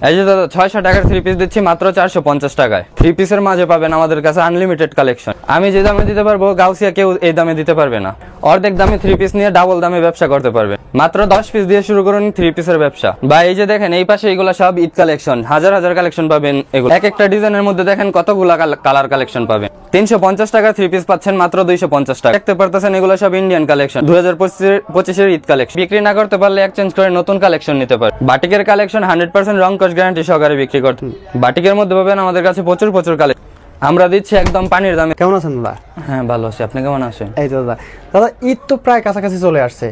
এই যে দাদা 600 টাকার থ্রি পিস দিচ্ছি মাত্র 450 টাকায়। থ্রি পিসের মাঝে পাবেন আমাদের কাছে আনলিমিটেড কালেকশন। আমি যে দামে দিতে পারবো গাউসিয়া কেউ এই দামে দিতে পারবে না। অর্ধেক দামে থ্রি পিস নিয়ে ডাবল দামে ব্যবসা করতে পারবে। মাত্র 10 পিস দিয়ে শুরু করুন থ্রি পিসের ব্যবসা। বা এই যে দেখেন এই পাশে এগুলো সব ঈদ কালেকশন, হাজার হাজার কালেকন পাবেন। এগুলো এক একটা ডিজাইনের মধ্যে দেখেন কতগুলা কালার কালেকশন পাবেন। 350 টাকা থ্রি পিস পাচ্ছেন মাত্র 250 টাকা। দেখতে পারতেছেন এগুলো সব ইন্ডিয়ান কালেকশন, 2025 এর ঈদ কালেকশন। বিক্রি না করতে পারলে এক্সচেঞ্জ করে নতুন কালেকশন নিতে পারেন। বাটিকের কালেকশন 100% রং কস গ্যারান্টি সহকারে বিক্রি করতে। বাটিকের মধ্যে পাবেন আমাদের কাছে প্রচুর কালেকশন। আমরা দিচ্ছি একদম পানির দামে। কেমন আছেন দাদা? হ্যাঁ ভালো আছি, আপনি কেমন আছেন? এই তো দাদা, দাদা ঈদ তো প্রায় কাছাকাছি চলে আসছে,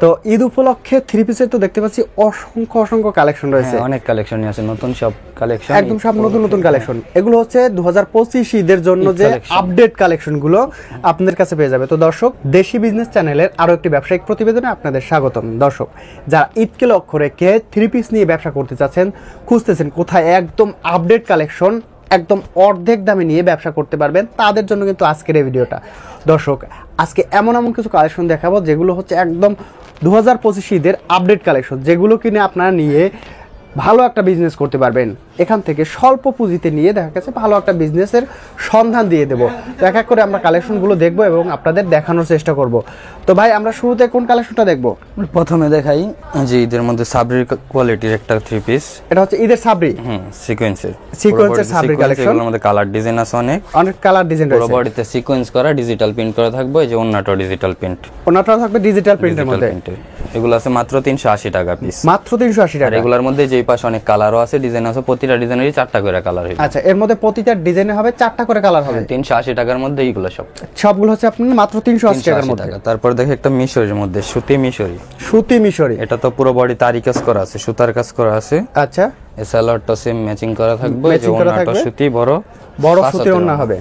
তো ঈদ উপলক্ষে থ্রি পিসের তো দেখতে পাচ্ছি অসংখ্য কালেকশন রয়েছে। অনেক কালেকশন আছে, নতুন সব কালেকশন, একদম সব নতুন কালেকশন। এগুলো হচ্ছে 2025 ঈদের জন্য যে আপডেট কালেকশন গুলো আপনাদের কাছে পেয়ে যাবে। তো দর্শক, দেশি বিজনেস চ্যানেলের আরো একটি ব্যবসায়িক প্রতিবেদনে আপনাদের স্বাগতম। দর্শক, যারা ঈদকে লক্ষ্য রেখে থ্রি পিস নিয়ে ব্যবসা করতে চাচ্ছেন, খুঁজতেছেন কোথায় একদম আপডেট কালেকশন একদম অর্ধেক দামে নিয়ে ব্যবসা করতে পারবেন, তাদের জন্য কিন্তু আজকের এই ভিডিওটা। দর্শক, আজকে এমন কিছু কালেকশন দেখাবো যেগুলো হচ্ছে একদম 2025 ঈদের আপডেট কালেকশন, যেগুলো কিনে আপনারা নিয়ে ভালো একটা বিজনেস করতে পারবেন। এখান থেকে স্বল্প পুঁজিতে নিয়ে দেখা গেছে ভালো একটা বিজনেসের সন্ধান দিয়ে দেবো। এক এক করে আমরা কালেকশনগুলো দেখবো এবং আপনাদের দেখানোর চেষ্টা করব। তো ভাই, আমরা শুরুতে কোন কালেকশনটা দেখবো? প্রথমে দেখাই যে ঈদের মধ্যে সাবরির কোয়ালিটির একটা থ্রি পিস। এটা হচ্ছে ঈদের সাবরি, সিকোয়েন্সের সাবরি কালেকশন। এর মধ্যে কালার ডিজাইন আছে অনেক কালার ডিজাইন রয়েছে। পুরো বডিতে সিকোয়েন্স করা ডিজিটাল প্রিন্ট করা থাকবে। এই যে ওন্নাটা ডিজিটাল প্রিন্ট, ওন্নাটা থাকবে ডিজিটাল প্রিন্টের মধ্যে। এগুলো আছে মাত্র 380 টাকা পিস, মাত্র 380 টাকা। এগুলোর মধ্যে যেই পাশে অনেক কালারও আছে, ডিজাইন আছে, প্রতিটা ডিজাইনেরই 4টা করে কালার হবে। আচ্ছা, এর মধ্যে প্রতিটা ডিজাইনে হবে 4টা করে কালার হবে। 380 টাকার মধ্যে এইগুলো সবগুলো হচ্ছে আপনার মাত্র 380 টাকার মধ্যে। তারপর দেখে একটা মিশরের মধ্যে সুতি মিশরি। এটা তো পুরো বডি তারি কাজ করা আছে, সুতার কাজ করা আছে। আচ্ছা, এই সালোয়ারটা সেম ম্যাচিং করা থাকবে। যে ওন্নাটা সুতি বড় সুতি ওন্না হবে।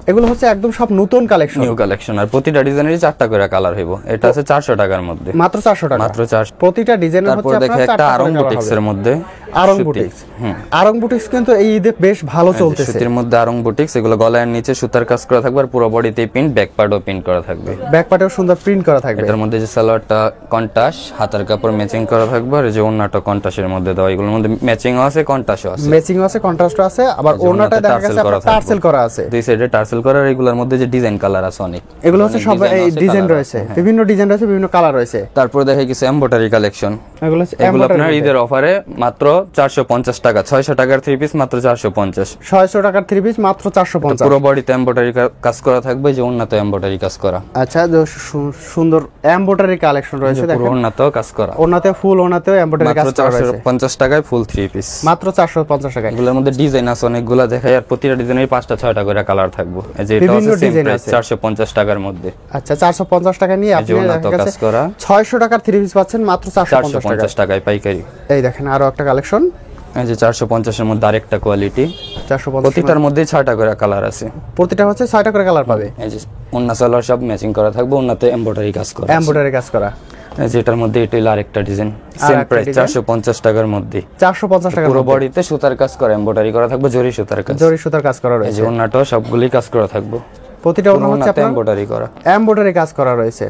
এগুলো হচ্ছে একদম সব নতুন কালেকশন, নিউ কালেকশন। আর প্রতিটা ডিজাইনেরই 4টা করে কালার হইব। এটা আছে 400 টাকার মধ্যে, মাত্র 400 টাকা, মাত্র 400 প্রতিটা ডিজাইনের হচ্ছে আপনার। তারপর দেখে একটা আরং বুটিক্স এর মধ্যে, আরং বুটিক্স কিন্তু এই ঈদে বেশ ভালো চলতেছে। সুতির মধ্যে আরং বুটিক্স, এগুলো গলার নিচে সুতার কাজ করা থাকবে আর পুরো বডিতে প্রিন্ট, ব্যাক পার্টও প্রিন্ট করা থাকবে। ব্যাক পার্টেও সুন্দর প্রিন্ট করা থাকবে। এটার মধ্যে যে সালোয়ারটা কন্ট্রাস্ট, হাতার কাপড় ম্যাচিং করা থাকবে। আর যে ওন্নাটা কন্ট্রাস্টের মধ্যে দেওয়া, এগুলোর মধ্যে ম্যাচিংও আছে, কন্ট্রাস্টও আছে, কন্ট্রাস্টও আছে। আবার ওন্নাটা দেখা গেছে টার্সেল করা আছে, দুই সাইডে টার্সেল করা। আর এগুলোর মধ্যে যে ডিজাইন কালার আছে অনেক, এগুলো হচ্ছে সব এই ডিজাইন রয়েছে, বিভিন্ন ডিজাইন রয়েছে, বিভিন্ন কালার রয়েছে। তারপর দেখা গেছে এমব্রয়ডারি কালেকশন। এগুলো আপনার ঈদের অফারে মাত্র 450 টাকা। 600 টাকার থ্রি পিস মাত্র 450। 600 টাকার থ্রি পিস মাত্র 450। পুরো বডিতে এমব্রয়ডারি কাজ করা থাকবে, যে ওন্নাতে এমব্রয়ডারি কাজ করা। আচ্ছা, সুন্দর এমব্রয়ডারি কালেকশন রয়েছে। দেখেন পুরো ওন্নাতেও কাজ করা, ওন্নাতে ফুল ওন্নাতেও এমব্রয়ডারি কাজ করা রয়েছে। 450 টাকায় ফুল থ্রি পিস, মাত্র 450 টাকায়। এগুলোর মধ্যে ডিজাইন আছে অনেকগুলো দেখাই। আর প্রতিটা ডিজাইনের 5টা 6টা করে কালার থাকবে। এই যে এটা আছে সেম প্রাইস 450 টাকার মধ্যে। আচ্ছা, 450 টাকা নিয়ে আপনি কাজ করা 600 টাকার থ্রি পিস পাচ্ছেন মাত্র 450 টাকায় পাইকারি। এই দেখেন আরো একটা কালেকশন, এই যে 450 এর মধ্যে আরেকটা কোয়ালিটি। 450 প্রতিটার মধ্যে 6টা করে কালার আছে, প্রতিটা হচ্ছে 6টা করে কালার পাবে। এই যে ওন্না সালোয়ার সব ম্যাচিং করা থাকবে, ওন্নাতে এমব্রয়ডারি কাজ করা, যেটার মধ্যে এটা আরেকটা ডিজাইন, সেম প্রাইস 450 টাকার মধ্যে। 450 টাকা, পুরো বডিতে সুতার কাজ করা, এমব্রয়ডারি করা থাকবে, জরি সুতার কাজ করা রয়েছে। এই যে ওন্নাটাও সবগুলি কাজ করা থাকবে, প্রতিটা ওন্না হচ্ছে আপনার এমব্রয়ডারি কাজ করা রয়েছে।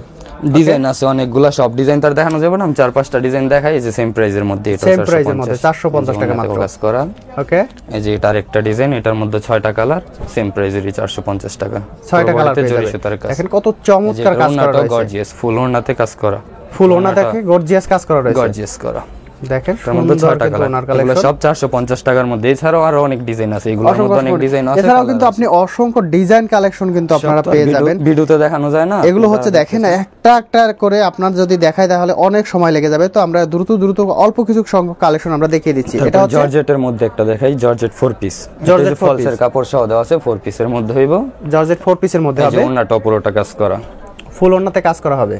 ডিজাইন আছে অনেকগুলা, সব ডিজাইন তার দেখানো যাবে না, আমি 4-5টা ডিজাইন দেখাই। এই যে সেম প্রাইজের মধ্যে, এটা 450 টাকা মাত্র কাজ করা। ওকে, এই যে এটা আরেকটা ডিজাইন, এটার মধ্যে 6টা কালার, সেম প্রাইজেরই 450 টাকা। 6টা কালার পেয়ে যাবেন। দেখেন কত চমৎকার কাজ করা রয়েছে, গর্জিয়াস ফুল ওন্নাতে কাজ করা, ফুল ওন্না দেখে গর্জিয়াস কাজ করা রয়েছে, গর্জিয়াস করা। দেখেন সুন্দর 6টা কালার, সব 450 টাকার মধ্যে। এছাড়াও আরো অনেক ডিজাইন আছে, এগুলোর মধ্যে অনেক ডিজাইন আছে। এছাড়াও কিন্তু আপনি অসংখ্য ডিজাইন কালেকশন কিন্তু আপনারা পেয়ে যাবেন, ভিডিওতে দেখানো যায় না। এগুলো হচ্ছে দেখেন একটা একটা করে আপনার যদি দেখায় তাহলে অনেক সময় লেগে যাবে। তো আমরা দ্রুত অল্প কিছু সংখ্যক কালেকশন আমরা দেখিয়ে দিচ্ছি। এটা হচ্ছে জর্জেটের মধ্যে একটা দেখাই, জর্জেট 4 পিস। জর্জেট ফলসের কাপড় সহ দেওয়া আছে, 4 পিসের মধ্যে হইব। জর্জেট 4 পিসের মধ্যে হবে, ওন্নাটা পুরোটা কাজ করা, ফুল ওন্নাতে কাজ করা হবে।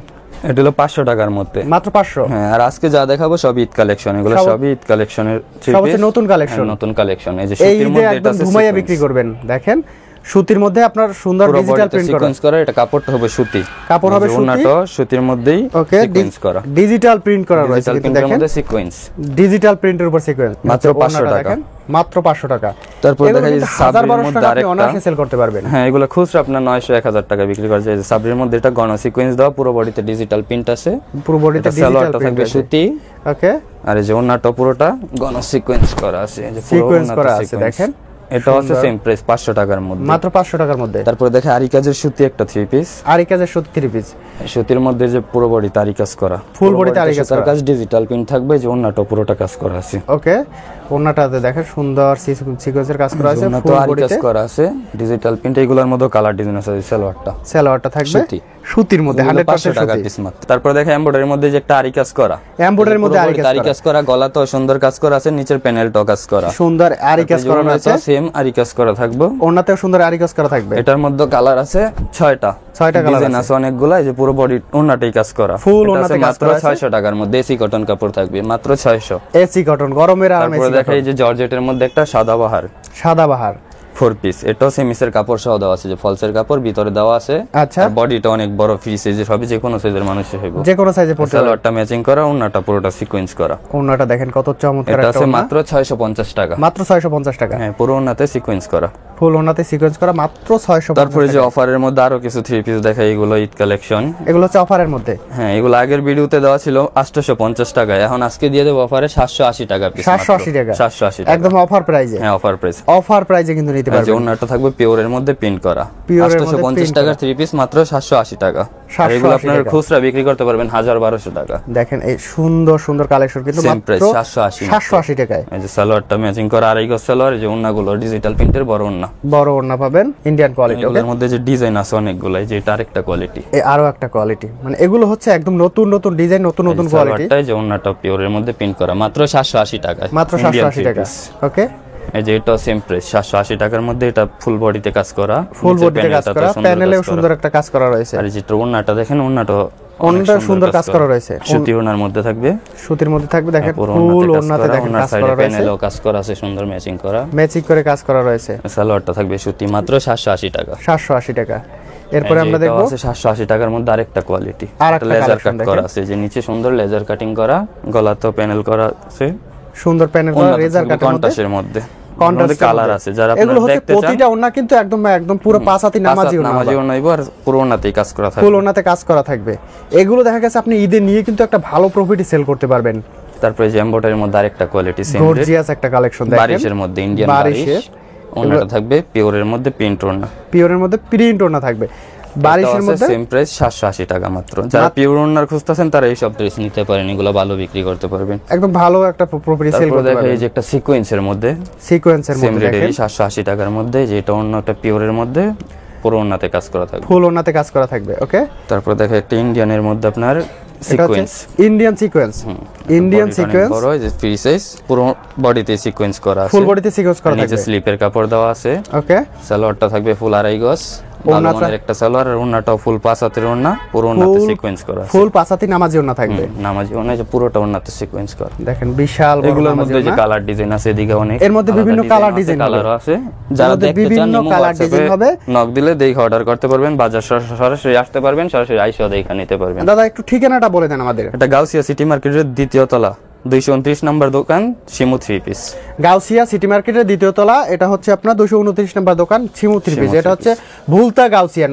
এটা হলো 500 টাকার মধ্যে, মাত্র 500। হ্যাঁ, আর আজকে যা দেখাবো সব ঈদ কালেকশন, এগুলো সবই ঈদ কালেকশনের সব হচ্ছে নতুন কালেকশন। নতুন কালেকশন। এই যে সুতির মধ্যে এটা আছে, ঘুমাইয়া বিক্রি করবেন। দেখেন সুতির মধ্যে আপনার সুন্দর ডিজিটাল প্রিন্ট করা, সিকোয়েন্স করা। এটা কাপড়টা হবে সুতি, কাপড় হবে সুতি, ওন্নাটা সুতির মধ্যেই ওকে, সিকোয়েন্স করা, ডিজিটাল প্রিন্ট করা রয়েছে কিন্তু প্রিন্টের দেখেন মধ্যে সিকোয়েন্স, ডিজিটাল প্রিন্টের উপর সিকোয়েন্স, মাত্র 500 টাকা, মাত্র 500 টাকা। তারপর দেখা যায় সাবরির মধ্যে আরেকটা, অনায়াসে সেল করতে পারবেন। হ্যাঁ এগুলো খুচরা আপনার 900-1000 টাকা বিক্রি করা যায়। সাবরির মধ্যে এটা গণ সিকোয়েন্স দেওয়া, পুরো বডিতে ডিজিটাল প্রিন্ট আছে, পুরো বডিতে ডিজিটাল সালোয়ারটা প্রিন্ট থাকবে আছে, সুতি, ওকে, আর এই যে ওন্নাটা পুরোটা গণ সিকোয়েন্স করা আছে, এই যে পুরো সিকোয়েন্স ওন্নাতে করা আছে sequence। দেখেন, এটা হচ্ছে সেম প্রাইস 500 টাকার মধ্যে, মাত্র 500 টাকার মধ্যে। তারপরে দেখে আরি কাজের সুতি একটা 3 পিস, আরি কাজের সুতি 3 পিস, সুতির মধ্যে যে পুরো বডি তারি কাজ করা, ফুল বডিতে আরি কাজ করা, কাজ ডিজিটাল প্রিন্ট থাকবে, যে ওন্নাটা পুরোটা কাজ করা আছে, ওকে। ওন্নাটাতে দেখেন সুন্দর সিকোয়েন্সের কাজ করা আছে, ওন্নাটা ফুল আরি কাজ বডিতে করা আছে, ডিজিটাল প্রিন্ট। এইগুলোর মধ্যে কালার ডিজাইন আছে, সালোয়ারটা সালোয়ারটা থাকবে সুতি, সুতির মধ্যে 500 100% টাকা সুতি। পিস মাত্র। তারপরে দেখে এমব্রয়ডারির মধ্যে যে একটা আরি কাজ করা, এমব্রয়ডারির মধ্যে আরি কাজ করা, গলাতেও সুন্দর কাজ করা আছে, নিচের প্যানেলটাও কাজ করা, সুন্দর আরি কাজ করা আছে, সেম আরি কাজ করা থাকবে, ওন্নাতেও সুন্দর আরি কাজ করা থাকবে। এটার মধ্যে কালার আছে 6টা, 6টা কালার ডিজাইন আছে অনেকগুলা, এই যে পুরো বডি ওন্নাটাই কাজ করা, ফুল এটা ওন্নাতে আছে কাজ মাত্র করা আছে। 600 টাকার মধ্যে, এসি কটন কাপড় থাকবে মাত্র 600। এসি কটন, গরমের আরাম তারপরে এসি দেখা এই যে জর্জেটের মধ্যে একটা সাদাবাহার সাদাবাহার 4 পিস, এটাও সেমিসের কাপড় সহ দেওয়া আছে, যে ফলসের কাপড় ভিতরে দেওয়া আছে, আচ্ছা, আর বডিটা অনেক বড় ফ্রি সাইজের হবে, যে কোনো সাইজের মানুষের হবে, যে কোনো সাইজে পড়তে পারে। সালোয়ারটা ম্যাচিং করা, ওন্নাটা পুরোটা সিকোয়েন্স করা, ওন্নাটা দেখেন কত চমৎকার এটা একটা আছে ওন্না, মাত্র 650 টাকা, মাত্র 650 টাকা। হ্যাঁ পুরো ওন্নাতে সিকোয়েন্স করা, ফুল ওন্নাতে সিকোয়েন্স করা, মাত্র 650 তারপরে যে টাকা। অফারের মধ্যে আরো কিছু 3 পিস দেখাই, এগুলো ঈদ কালেকশন, এগুলো হচ্ছে অফারের মধ্যে, হ্যাঁ এগুলো আগের ভিডিওতে দেওয়া ছিল 850 টাকায়, এখন আজকে দিয়ে দেবো অফারে 780 টাকা পিস, 780 টাকা, 780 টাকা একদম অফার প্রাইজে, হ্যাঁ অফার প্রাইস, অফার প্রাইজে কিন্তু নিতে যে পারবেন। ওন্নাটা থাকবে পিওরের মধ্যে প্রিন্ট করা, পিওরের মধ্যে 850 print টাকার করা। 3 পিস মাত্র 780 টাকা, আর 780 এগুলো আপনার টাকা। খুচরা বিক্রি করতে পারবেন 1000-1200 টাকা, দেখেন এই সুন্দর সুন্দর কালেকশন কিন্তু Same মাত্র price, 780 780 টাকায়। এই যে সালোয়ারটা ম্যাচিং করা, আড়াই গজ সালোয়ার, এই যে ওন্নাগুলো ডিজিটাল প্রিন্টের বড় ওন্না, বড় ওন্না পাবেন, ইন্ডিয়ান কোয়ালিটি, ওকে। এগুলোর মধ্যে যে ডিজাইন আছে অনেকগুলো, এই যে এটা আরেকটা কোয়ালিটি, এই আরো একটা কোয়ালিটি, মানে এগুলো হচ্ছে একদম নতুন নতুন ডিজাইন, নতুন নতুন কোয়ালিটি, সালোয়ারটা যে ওন্নাটা পিওরের মধ্যে প্রিন্ট করা, মাত্র 780 টাকায়, মাত্র Indian 780 three টাকা, piece। ওকে। এই যে এটা সেম প্রাইস 780 টাকার মধ্যে, এটা ফুল বডিতে কাজ করা, ফুল নিচের বডিতে কাজ প্যানেলটাতে করা, সুন্দর প্যানেলেও কাজ করা। সুন্দর একটা কাজ করা রয়েছে, আর এই যে ওন্নাটা দেখেন, ওন্নাটা ওন্নাটা সুন্দর কাজ করা রয়েছে, সুতি ওন্নার মধ্যে থাকবে, সুতির মধ্যে থাকবে, দেখেন পুরো ফুল ওন্নাতে ওন্নাতে দেখেন ওন্নার কাজ সাইডে করা রয়েছে, প্যানেলও কাজ করা আছে, সুন্দর ম্যাচিং করা, ম্যাচিং করে কাজ করা রয়েছে, সালোয়ারটা থাকবে সুতি, মাত্র 780 টাকা। 780 টাকা। এরপরে আমরা দেখবো 780 টাকার মধ্যে আরেকটা কোয়ালিটি, আরেকটা লেজার collection কাট করা আছে, যে নিচে সুন্দর লেজার কাটিং করা, গলাতেও প্যানেল করা আছে, সুন্দর প্যানেল করা রেজার কাটের মধ্যে, কন্ট্রাস্টের মধ্যে, কন্ট্রাস্ট কালার আছে, যারা এগুলো আপনারা হচ্ছে দেখতে চান প্রতিটা ওন্না কিন্তু একদম একদম পুরো পাঁচ হাতি নামাজি ওন্না, নামাজি ওন্নাইব, আর পুরো ওন্নাতেই কাজ করা ফুল থাকবে। ওন্নাতে কাজ করা থাকবে। এগুলো দেখা গেছে আপনি ঈদে নিয়ে কিন্তু একটা ভালো প্রফিটে সেল করতে পারবেন। তারপরে যে এমব্রয়ডারির মধ্যে আরেকটা কোয়ালিটি, সেম গর্জিয়াস একটা কালেকশন দেখেন, বারিশের মধ্যে, ইন্ডিয়ান বারিশ, বারিশের ওন্নাটা থাকবে পিওরের মধ্যে প্রিন্ট ওন্না, পিওরের মধ্যে প্রিন্ট ওন্না থাকবে, বারিশের মধ্যে সেম প্রাইস 780 টাকা মাত্র। যারা পিওর ওন্নার খুঁজতেছেন তারা এই সব ড্রেস নিতে পারেন, এগুলো ভালো বিক্রি করতে পারবেন। একদম ভালো একটা প্রফিটে সেল তারপরে করতে দেখা পারবেন। এই যে একটা সিকোয়েন্সের মধ্যে, সিকোয়েন্সের সেম মধ্যে দেখেন রেটেরই 780 টাকার মধ্যে, যেটা অন্যটা পিওরের মধ্যে পুরো ওন্নাতে কাজ করা থাকবে, ফুল ওন্নাতে কাজ করা থাকবে, ওকে। তারপরে দেখা একটা ইন্ডিয়ানের মধ্যে আপনার এটা হচ্ছে sequence, Indian sequence, Indian sequence, বড় এই যে ফ্রি সাইজ, পুরো বডিতে সিকোয়েন্স করা আছে, ফুল বডিতে সিকোয়েন্স করা নিচে থাকবে, স্লিপের কাপড় দেওয়া আছে, ওকে। সালোয়ারটা থাকবে ফুল আড়াই গজ, ভালো মানের একটা সালোয়ার, আর ওন্নাটাও ফুল 5 হাতের ওন্না, পুরো ওন্নাতে সিকোয়েন্স করা আছে, ফুল পাঁচ হাতি নামাজি ওন্না থাকবে, নামাজি ওন্না, যে পুরোটা ওন্নাতে সিকোয়েন্স করা। দেখেন বিশাল বড় এগুলোর নামাজি মধ্যে যে ওন্না। কালার ডিজাইন আছে, এদিকে অনেক, এর মধ্যে বিভিন্ন কালার ডিজাইন কালারও আছে, যারা মধ্যে দেখতে চান বিভিন্ন নিমো কালার ডিজাইন হবে। নক দিলে দেখে অর্ডার করতে পারবেন, বাজার সরাসরি আসতে পারবেন, সরাসরি আইসা দেখে নিতে পারবেন। দাদা একটু ঠিকানাটা বলে দেন আমাদের। এটা গাউসিয়া সিটি মার্কেটের দ্বিতীয় তলা 229 নম্বর দোকান, শিমু 3 পিস। গাউসিয়া সিটি মার্কেটের দ্বিতীয় তলা, এটা হচ্ছে আপনার 229 নম্বর দোকান, ছিমু 3 পিস। শিমু এটা হচ্ছে ভুলতা গাউসিয়া,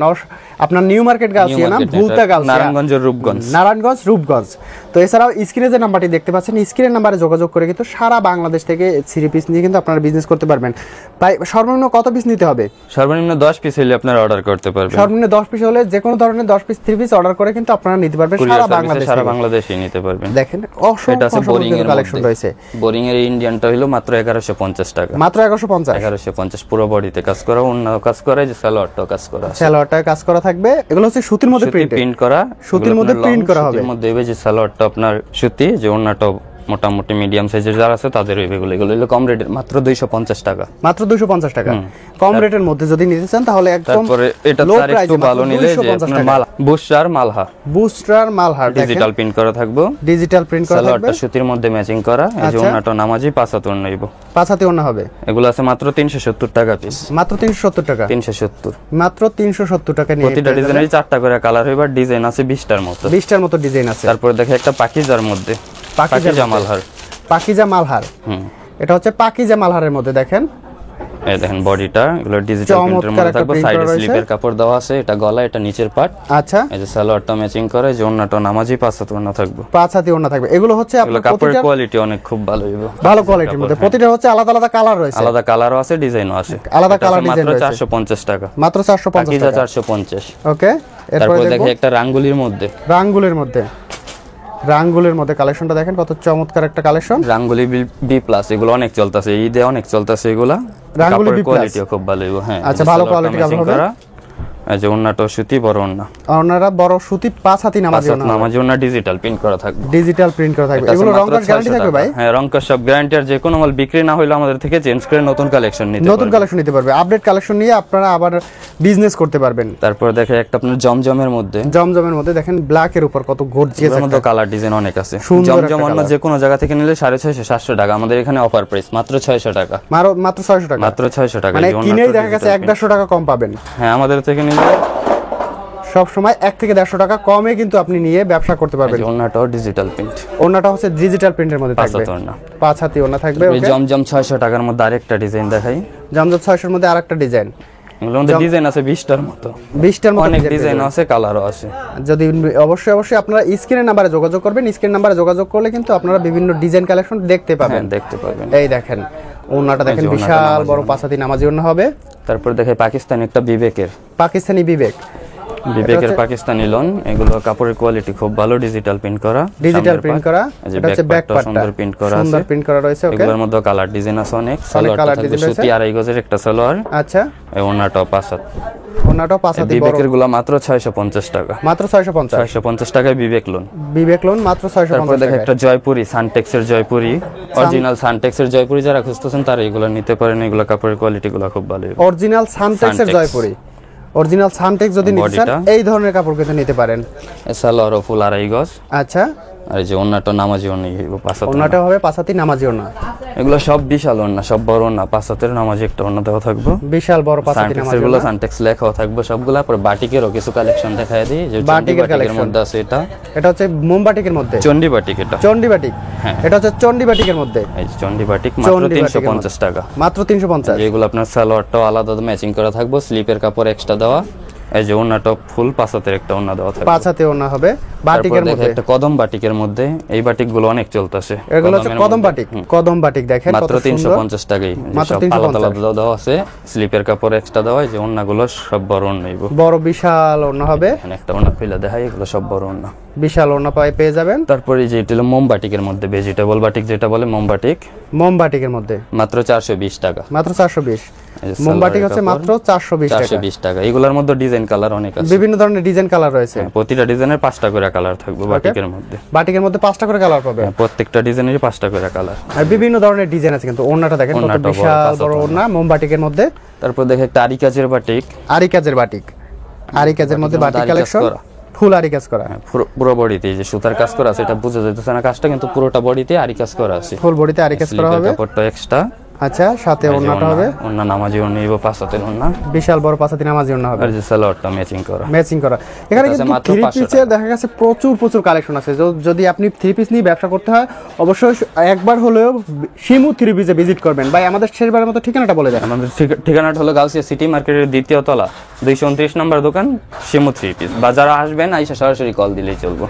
আপনার নিউ মার্কেট গাউসিয়া না, ভুলতা গাউসিয়া, নারায়ণগঞ্জের রূপগঞ্জ, নারায়ণগঞ্জ রূপগঞ্জ। তো এছাড়াও স্ক্রিনে যে নাম্বারটি দেখতে পাচ্ছেন, স্ক্রিনের নাম্বারে যোগাযোগ করে কিন্তু সারা বাংলাদেশ থেকে 3 পিস নিয়ে কিন্তু আপনারা বিজনেস করতে পারবেন। তাই সর্বনিম্ন কত পিস নিতে হবে? সর্বনিম্ন 10 পিস হলে আপনারা অর্ডার করতে পারবেন। সর্বনিম্ন 10 পিস হলে যে কোনো ধরনের 10 পিস 3 পিস অর্ডার করে কিন্তু আপনারা নিতে পারবেন সারা বাংলাদেশে, সারা বাংলাদেশে নিতে পারবেন। দেখেন অসংখ্য বোরিং এর কালেকশন রয়েছে। বোরিং এর ইন্ডিয়ানটা হলো মাত্র 1150 টাকা, মাত্র 1150, 1150 পুরো বডিতে কাজ করা, অন্য কাজ করা, যে সালোয়ারটাও কাজ করা, সালোয়ারটায় কাজ করা থাকবে। এগুলো হচ্ছে সুতির মধ্যে প্রিন্ট করা, সুতির মধ্যে প্রিন্ট করা হবে। সুতির মধ্যে এই যে সালোয়ারটা আপনার সুতি, যে ওন্নাটাও মোটামুটি মিডিয়াম সাইজের যারা আছে তাদের এগুলো হলো কম রেটের, মাত্র 250 টাকা। মাত্র 250 টাকা কম রেটের মধ্যে যদি নিতে চান তাহলে একদম তারপরে এটা low তার price একটু এ ভালো মাত্র নিলে যে 250 আপনার টাকা। বুস্টার মালহা বুস্টার মালহার ডিজিটাল প্রিন্ট করা থাকবে, ডিজিটাল প্রিন্ট করা থাকবে, সালোয়ারটা সুতির মধ্যে ম্যাচিং করা, এই যে আচ্ছা। ওন্নাটা নামাজি 5 হাত ওন্না নিব। 5 হাতে ওন্না হবে, এগুলো আছে মাত্র 370 টাকা পিস, মাত্র 370 টাকা, 370। মাত্র 370 টাকা নিয়ে প্রতিটা ডিজাইনেরই 4টা করে কালার হইবার, ডিজাইন আছে 20টার মতো। 20টার মতো ডিজাইন আছে। তারপর দেখে একটা পাকিজার মধ্যে, পাকিজা মালহার, পাকিজা মালহার, এটা হচ্ছে পাকিজা মালহারের মধ্যে দেখেন, এই দেখেন বডিটা, এগুলো ডিজিটাল প্রিন্টের মধ্যে থাকবে, সাইডে স্লিপের কাপড় দেওয়া আছে, এটা গলা, এটা নিচের পাট। আচ্ছা, এই যে সালোয়ারটা ম্যাচিং করে, যে ওন্নাটা নামাজি 5 হাত ওন্না থাকবে, 5 হাতে ওন্না থাকবে। এগুলো হচ্ছে এগুলো আপনার কাপড়ের প্রতিটা কোয়ালিটি অনেক খুব ভালো হইব, ভালো কোয়ালিটির মধ্যে, প্রতিটা হচ্ছে আলাদা আলাদা কালার রয়েছে, আলাদা কালারও আছে, ডিজাইনও আছে, আলাদা এটা কালার আছে ডিজাইন মাত্র রয়েছে, 450 টাকা, মাত্র 450 পাকিজা টাকা। 450। ওকে, তারপর এরপরে দেখে দেখো একটা রাঙ্গুলির মধ্যে, রাঙ্গুলের মধ্যে, রাঙ্গুলের মধ্যে কালেকশনটা দেখেন কত চমৎকার একটা কালেকশন। রাঙ্গুলি বি প্লাস, এগুলো অনেক চলতেছে, ঈদে অনেক চলতেছে এগুলা, রাঙ্গুলি কাপড়ের B+। কোয়ালিটিও খুব ভালো হইব। হ্যাঁ, আচ্ছা, এই যে ভালো সালোয়ারটা কোয়ালিটি কাপড় matching হবে। করা, এই যে ওন্নাটা সুতি, বড় ওন্না, ওনারা বড় সুতি 5 হাতি নামাজি ওন্না, নামাজি ওন্না ডিজিটাল প্রিন্ট করা থাকবে, ডিজিটাল প্রিন্ট করা থাকবে। এটা আছে এগুলো রং মাত্র কাজ গ্যারান্টি 600 থাকবে টাকা। ভাই? হ্যাঁ, রং কাজ সব গ্যারান্টি, আর যে কোনো মাল বিক্রি না হইলে আমাদের থেকে চেঞ্জ করে নতুন কালেকশন নিতে নতুন পারবেন। কালেকশন নিতে পারবে, আপডেট কালেকশন নিয়ে আপনারা আবার বিজনেস করতে পারবেন। তারপর দেখে একটা আপনার জমজমের মধ্যে, জমজমের মধ্যে দেখেন ব্ল্যাক এর উপর কত গর্জিয়াস এর মধ্যে একটা কালার ডিজাইন অনেক আছে, সুন্দর একটা জমজম অন্য colour। যে কোনো জায়গা থেকে নিলে 650 700 টাকা, আমাদের এখানে অফার প্রাইস মাত্র 600 টাকা, মাত্র 600 টাকা, মাত্র 600 টাকা। মানে এই যে কিনেই ওন্নাটা দেখা গেছে digital 150 টাকা কম পাবেন। print। হ্যাঁ, আমাদের থেকে নিলে সব সময় 1 থেকে 150 টাকা কমে কিন্তু আপনি নিয়ে ব্যবসা করতে পারবেন। এই যে ওন্নাটাও ডিজিটাল প্রিন্ট, ওন্নাটা হচ্ছে ডিজিটাল প্রিন্টের মধ্যে 5 থাকবে, হাত ওন্না। 5 হাতি ওন্না থাকবে। এই ওকে, জমজম 600 টাকার মধ্যে আরেকটা ডিজাইন দেখাই, জমজম 600 এর মধ্যে আরেকটা ডিজাইন, এগুলোর মধ্যে ডিজাইন আছে 20টার মতো, 20টার মতো অনেক design ডিজাইন পেয়ে আছে, কালারও আছে। যাবেন। যদি অবশ্যই আপনারা স্ক্রিনের নাম্বারে যোগাযোগ করবেন, স্ক্রিন নাম্বারে যোগাযোগ করলে কিন্তু আপনারা বিভিন্ন ডিজাইন কালেকশন দেখতে পাবেন। হ্যাঁ, দেখতে পাবেন। এই দেখেন ওন্নাটা দেখেন, এই যে ওন্নাটা বিশাল নামাজি বড় ওন্না। 5 হাতি নামাজি ওন্না হবে। তারপর দেখে পাকিস্তানি একটা বিবেকের, পাকিস্তানি বিবেক, বিবেকের পাকিস্তানি লোন, এগুলো কাপড়ের কোয়ালিটি খুব ভালো, ডিজিটাল প্রিন্ট করা, ডিজিটাল সামনের প্রিন্ট পাট, করা, এই যে এটা হচ্ছে ব্যাক ব্যাক পার্টটা পার্টটা সুন্দর প্রিন্ট করা সুন্দর আছে, প্রিন্ট করা রয়েছে। ওকে, এগুলোর মধ্যে কালার ডিজাইন আছে অনেক, সালোয়ারটা colour থাকবে design সুতি, রয়েছে। 2.5 গজের একটা সালোয়ার, আচ্ছা, এই ওন্নাটাও 5 হাত। ওন্নাটাও 5 হাতি বড়, বিবেকের গুলা মাত্র 650 টাকা, মাত্র 650, 650 টাকায় বিবেক লোন। বিবেক লোন মাত্র তারপর 650 দেখে টাকা। একটা জয়পুরি, সানটেক্সের জয়পুরি, অরিজিনাল সানটেক্সের জয়পুরি যারা খুঁজতেছেন তারা এগুলো নিতে পারেন, এগুলো কাপড়ের কোয়ালিটি গুলো খুব ভালো। অরিজিনাল সানটেক্সের Suntex। জয়পুরি, অরিজিনাল সানটেক্স যদি নিতে চান Bodyটা। এই ধরনের কাপড় কিন্তু নিতে পারেন। সালোয়ারও ফুল 2.5 গজ, আচ্ছা, আর এই যে ওন্নাটা নামাজি ওন্না, 5 হাত। ওন্নাটা হবে 5 হাতি নামাজি ওন্না, এগুলো সব বিশাল ওন্না, সব বড় ওন্না, 5 হাতের নামাজি একটা ওন্না দেওয়া থাকবে, বিশাল বড় 5 হাতি সানটেক্সের নামাজি গুলো ওন্না। সানটেক্স লেখাও থাকবে সবগুলা। পরে বাটিকেরও কিছু কালেকশন দেখায় দিই, যে বাটিকের বাটিকের collection। মধ্যে আছে এটা এটা হচ্ছে মোমবাটিকের মধ্যে, চন্ডি বাটিক, এটা চন্ডি বাটিক, হ্যাঁ। এটা হচ্ছে চন্ডি বাটিকের মধ্যে, এই যে চন্ডি বাটিক মাত্র চন্ডি বাটিকের 350 টাকা। মাত্র 350। যেগুলো আপনার সালোয়ারটাও আলাদা ম্যাচিং করা থাকবে, স্লিপের কাপড় এক্সট্রা দেওয়া, এই যে ওন্নাটা ফুল 5 হাতের একটা ওন্না দেওয়া থাকবে। 5 হাতে ওন্না হবে তারপর বাটিকের দেখে মধ্যে। একটা কদম বাটিকের মধ্যে, এই বাটিকগুলো অনেক চলতেছে, এগুলো হচ্ছে কদম বাটিক, কদম বাটিক দেখেন কত মাত্র সুন্দর, 350 টাকাই, মাত্র সব 350 আলাদা আলাদা দেওয়া আছে, স্লিপের কাপড় এক্সট্রা দেওয়া, এই যে ওন্নাগুলো সব বড় ওন্না নিব। বড় বিশাল ওন্না হবে, এখানে একটা ওন্না খুলে দেখাই, এগুলো সব বড় ওন্না। বিশাল ওন্না পেয়ে যাবেন। তারপরে এই যে এটা হলো মোমবাটিকের মধ্যে, ভেজিটেবল বাটিক যেটা বলে, মোমবাটিক মোমবাটিকের মধ্যে মাত্র 420 টাকা, মাত্র 420। এই যে মোমবাটিক সালোয়ারের হচ্ছে কাপড়, মাত্র 420 টাকা। 420 টাকা। এগুলোর মধ্যে ডিজাইন কালার অনেক আছে, বিভিন্ন ধরনের ডিজাইন কালার রয়েছে, প্রতিটা ডিজাইনের 5টা করে কালার থাকবে বাটিকের মধ্যে, বাটিকের মধ্যে 5টা করে কালার পাবে, প্রত্যেকটা ডিজাইনেরই 5টা করে কালার। আর বিভিন্ন ধরনের ডিজাইন আছে কিন্তু। ওন্নাটা দেখেন কত ওন্নাটা বড়, বিশাল 5 বড় হাত ওন্না মোমবাটিকের মধ্যে। তারপর দেখে একটা আরি কাজের বাটিক, আরি কাজের বাটিক, আরি কাজের মধ্যে বাটিক আরি কাজ কালেকশন, করা। ফুল আরি কাজ করা, পুরো বডিতে এই যে সুতার কাজ করা আছে, এটা বুঝা যাইতেছে না কাজটা, কিন্তু পুরোটা বডিতে আরি কাজ করা আছে, ফুল বডিতে আরি কাজ করা স্লিপের হবে। কাপড়টা এক্সট্রা, আচ্ছা, সাথে ওন্নাটা হবে ওন্না নামাজি ওন্না নিব 5 হাতের ওন্না, বিশাল বড় 5 হাতি নামাজি ওন্না হবে, আর যে সালোয়ারটা ম্যাচিং করা। ম্যাচিং করা। এখানে এটা আছে কিন্তু মাত্র 3 500 পিসের দেখা গেছে প্রচুর কালেকশন আছে। যদি আপনি 3 পিস নিয়ে ব্যবসা করতে হয় অবশ্যই একবার হলেও শিমু 3 পিসে ভিজিট করবেন। ভাই আমাদের শেষবারের মতো ঠিকানাটা বলে দেন। আমাদের ঠিকানাটা হলো গাউসিয়া সিটি মার্কেটের 2য় তলা, 229 নম্বর দোকান, শিমু 3 পিস। বা যারা আসবেন আইসা সরাসরি কল দিলেই চলবে।